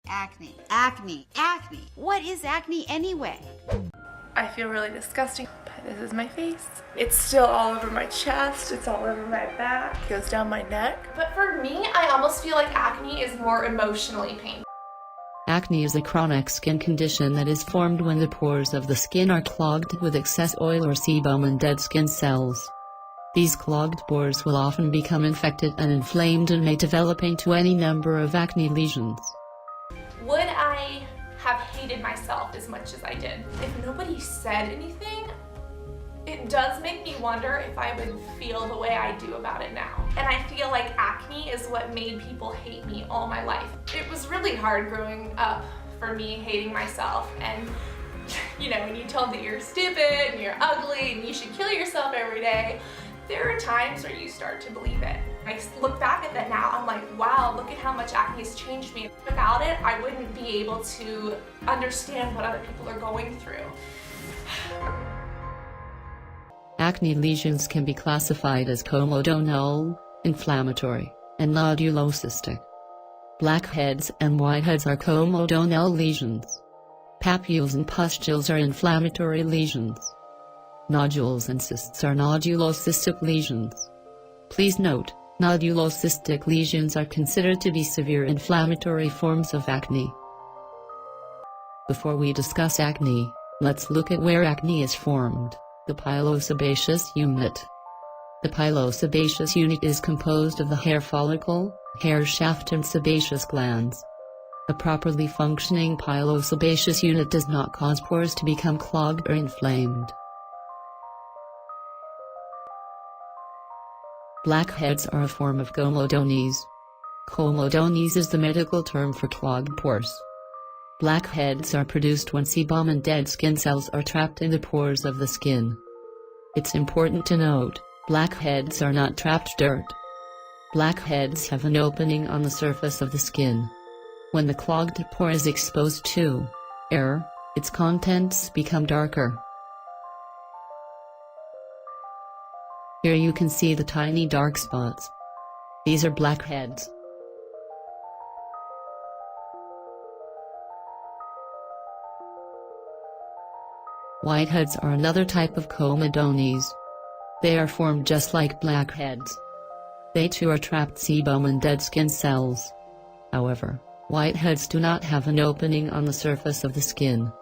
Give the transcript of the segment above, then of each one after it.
Acne, acne, acne. What is acne anyway? I feel really disgusting, but this is my face. It's still all over my chest, it's all over my back, it goes down my neck. But for me, I almost feel like acne is more emotionally painful. Acne is a chronic skin condition that is formed when the pores of the skin are clogged with excess oil or sebum and dead skin cells. These clogged pores will often become infected and inflamed and may develop into any number of acne lesions. Would I have hated myself as much as I did? If nobody said anything, it does make me wonder if I would feel the way I do about it now. And I feel like acne is what made people hate me all my life. It was really hard growing up for me hating myself, and you know, when you're told that you're stupid and you're ugly and you should kill yourself every day, there are times where you start to believe it. I look back at that now, I'm like, wow, look at how much acne has changed me. Without it, I wouldn't be able to understand what other people are going through. Acne lesions can be classified as comedonal, inflammatory, and nodulocystic. Blackheads and whiteheads are comedonal lesions. Papules and pustules are inflammatory lesions. Nodules and cysts are nodulocystic lesions. Please note, nodulocystic lesions are considered to be severe inflammatory forms of acne. Before we discuss acne, let's look at where acne is formed, the pilosebaceous unit. The pilosebaceous unit is composed of the hair follicle, hair shaft and sebaceous glands. A properly functioning pilosebaceous unit does not cause pores to become clogged or inflamed. Blackheads are a form of comedones. Comedones is the medical term for clogged pores. Blackheads are produced when sebum and dead skin cells are trapped in the pores of the skin. It's important to note, blackheads are not trapped dirt. Blackheads have an opening on the surface of the skin. When the clogged pore is exposed to air, its contents become darker. Here you can see the tiny dark spots. These are blackheads. Whiteheads are another type of comedones. They are formed just like blackheads. They too are trapped sebum and dead skin cells. However, whiteheads do not have an opening on the surface of the skin.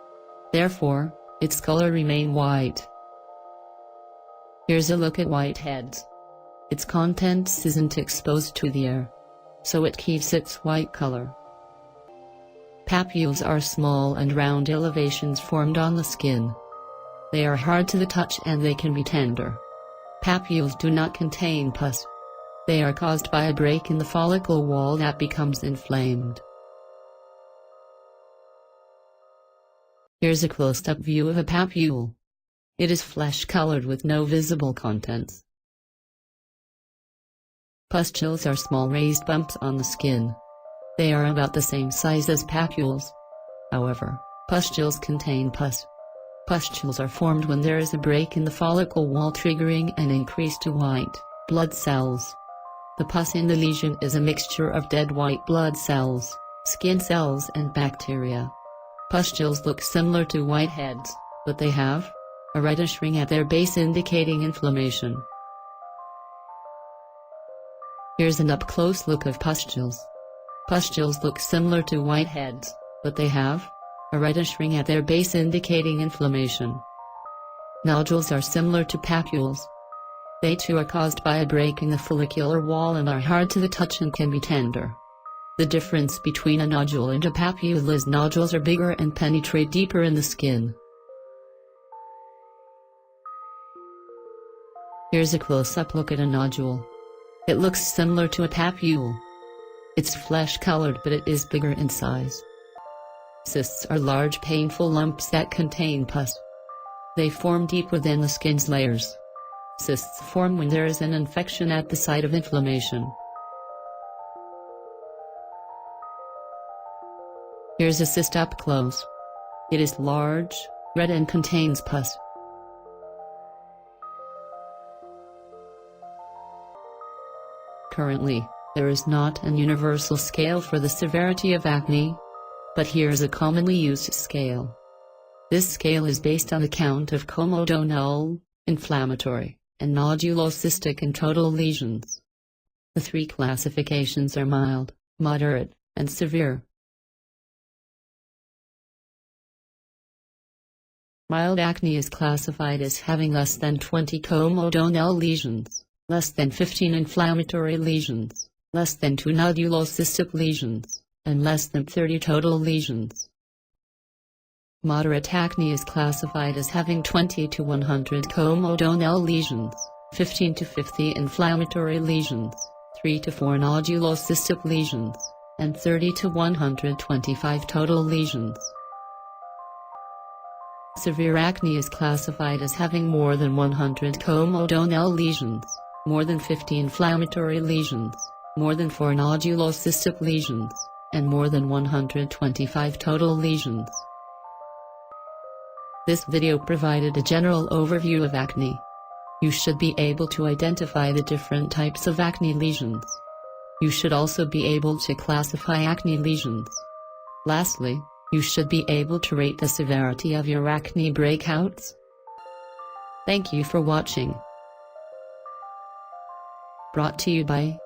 Therefore, its color remain white. Here's a look at whiteheads. Its contents isn't exposed to the air, so it keeps its white color. Papules are small and round elevations formed on the skin. They are hard to the touch and they can be tender. Papules do not contain pus. They are caused by a break in the follicle wall that becomes inflamed. Here's a close-up view of a papule. It is flesh-colored with no visible contents. Pustules are small raised bumps on the skin. They are about the same size as papules. However, pustules contain pus. Pustules are formed when there is a break in the follicle wall triggering an increase to white blood cells. The pus in the lesion is a mixture of dead white blood cells, skin cells and bacteria. Pustules look similar to whiteheads, but they have a reddish ring at their base indicating inflammation. Here's an up-close look of pustules. Pustules look similar to whiteheads, but they have a reddish ring at their base indicating inflammation. Nodules are similar to papules. They too are caused by a break in the follicular wall and are hard to the touch and can be tender. The difference between a nodule and a papule is nodules are bigger and penetrate deeper in the skin. Here's a close-up look at a nodule. It looks similar to a papule. It's flesh-colored but it is bigger in size. Cysts are large painful lumps that contain pus. They form deep within the skin's layers. Cysts form when there is an infection at the site of inflammation. Here's a cyst up close. It is large, red and contains pus. Currently, there is not an universal scale for the severity of acne. But here's a commonly used scale. This scale is based on the count of comedonal, inflammatory, and nodulocystic and total lesions. The three classifications are mild, moderate, and severe. Mild acne is classified as having less than 20 comedonal lesions, less than 15 inflammatory lesions, less than 2 nodulocystic lesions, and less than 30 total lesions. Moderate acne is classified as having 20 to 100 comedonal lesions, 15 to 50 inflammatory lesions, 3 to 4 nodulocystic lesions, and 30 to 125 total lesions. Severe acne is classified as having more than 100 comedonal lesions, more than 50 inflammatory lesions, more than 4 nodulocystic lesions, and more than 125 total lesions. This video provided a general overview of acne. You should be able to identify the different types of acne lesions. You should also be able to classify acne lesions. Lastly, you should be able to rate the severity of your acne breakouts. Thank you for watching. Brought to you by